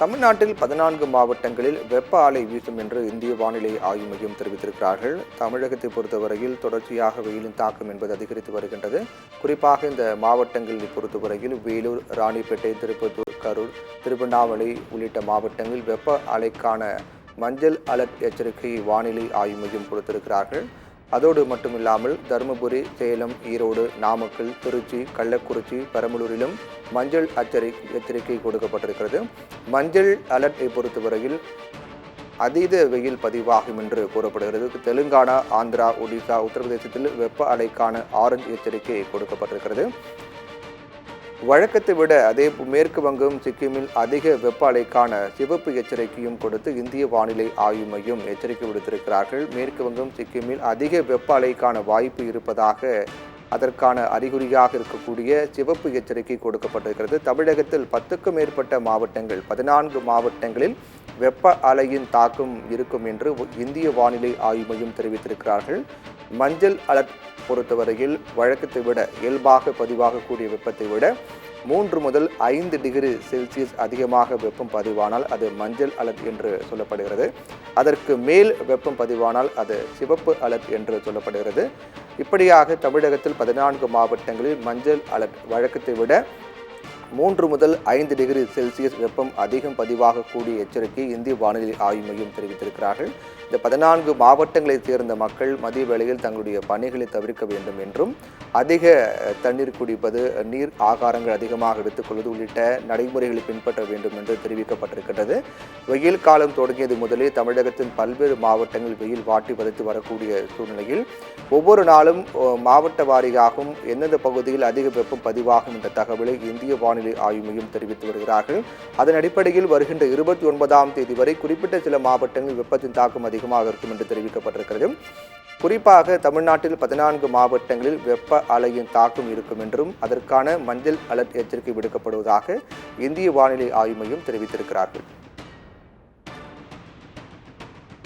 தமிழ்நாட்டில் 14 மாவட்டங்களில் வெப்ப அலை வீசும் என்று இந்திய வானிலை ஆய்வு மையம் தெரிவித்திருக்கிறார்கள். தமிழகத்தை பொறுத்தவரையில் தொடர்ச்சியாக வெயிலின் தாக்கம் என்பது அதிகரித்து வருகின்றது. குறிப்பாக இந்த மாவட்டங்களில் பொறுத்தவரையில் வேலூர், ராணிப்பேட்டை, திருப்பத்தூர், கரூர், திருவண்ணாமலை உள்ளிட்ட மாவட்டங்களில் வெப்ப அலைக்கான மஞ்சள் அலர்ட் எச்சரிக்கையை வானிலை ஆய்வு மையம் கொடுத்திருக்கிறார்கள். அதோடு மட்டுமில்லாமல் தருமபுரி, சேலம், ஈரோடு, நாமக்கல், திருச்சி, கள்ளக்குறிச்சி, பெரம்பலூரிலும் மஞ்சள் எச்சரிக்கை கொடுக்கப்பட்டிருக்கிறது. மஞ்சள் அலர்ட்டை பொறுத்தவரையில் அதீத வெயில் பதிவாகும் என்று கூறப்படுகிறது. தெலுங்கானா, ஆந்திரா, ஒடிசா, உத்தரப்பிரதேசத்தில் வெப்ப அலைக்கான ஆரஞ்சு எச்சரிக்கை கொடுக்கப்பட்டிருக்கிறது. வழக்கத்தை விட அதே மேற்கு வங்கம், சிக்கிமில் அதிக வெப்ப அலைக்கான சிவப்பு எச்சரிக்கையும் கொடுத்து இந்திய வானிலை ஆய்வு மையம் எச்சரிக்கை விடுத்திருக்கிறார்கள். மேற்கு வங்கம், சிக்கிமில் அதிக வெப்ப அலைக்கான வாய்ப்பு இருப்பதாக அதற்கான அறிகுறியாக இருக்கக்கூடிய சிவப்பு எச்சரிக்கை கொடுக்கப்பட்டிருக்கிறது. தமிழகத்தில் 10க்கும் மேற்பட்ட மாவட்டங்கள், 14 மாவட்டங்களில் வெப்ப அலையின் தாக்கம் இருக்கும் என்று இந்திய வானிலை ஆய்வு மையம் தெரிவித்திருக்கிறார்கள். மஞ்சள் அலர்ட் பொறுத்தவரையில் வழக்கத்தை விட இயல்பாக பதிவாகக்கூடிய வெப்பத்தை விட 3 முதல் 5 டிகிரி செல்சியஸ் அதிகமாக வெப்பம் பதிவானால் அது மஞ்சள் அலர்ட் என்று சொல்லப்படுகிறது. அதற்கு மேல் வெப்பம் பதிவானால் அது சிவப்பு அலர்ட் என்று சொல்லப்படுகிறது. இப்படியாக தமிழகத்தில் 14 மாவட்டங்களில் மஞ்சள் அலர்ட் வழக்கத்தை விட 3 முதல் 5 டிகிரி செல்சியஸ் வெப்பம் அதிகம் பதிவாகக்கூடிய எச்சரிக்கை இந்திய வானிலை ஆய்வு மையம் தெரிவித்திருக்கிறார்கள். இந்த 14 மாவட்டங்களைச் சேர்ந்த மக்கள் மதிய வேளையில் தங்களுடைய பணிகளை தவிர்க்க வேண்டும் என்றும், அதிக தண்ணீர் குடிப்பது, நீர் ஆகாரங்கள் அதிகமாக எடுத்துக்கொள்வது உள்ளிட்ட நடைமுறைகளை பின்பற்ற வேண்டும் என்று தெரிவிக்கப்பட்டிருக்கின்றது. வெயில் காலம் தொடங்கியது முதலே தமிழகத்தின் பல்வேறு மாவட்டங்கள் வெயில் வாட்டி வதைத்து வரக்கூடிய சூழ்நிலையில் ஒவ்வொரு நாளும் மாவட்ட வாரியாகவும் எந்தெந்த பகுதியில் அதிக வெப்பம் பதிவாகும் என்ற தகவலை இந்திய வானிலை ஆய்வு மையம் தெரிவித்து வருகிறார்கள். அதன் அடிப்படையில் வருகின்ற 29ஆம் தேதி வரை குறிப்பிட்ட சில மாவட்டங்களில் வெப்பத்தின் தாக்கம் அதிகமாக இருக்கும் என்று தெரிவிக்கப்பட்டிருக்கிறது. குறிப்பாக தமிழ்நாட்டில் 14 மாவட்டங்களில் வெப்ப அலையின் தாக்கம் இருக்கும் என்றும் அதற்கான மஞ்சள் அலர்ட் எச்சரிக்கை விடுக்கப்படுவதாக இந்திய வானிலை ஆய்வு மையம் தெரிவித்திருக்கிறார்கள்.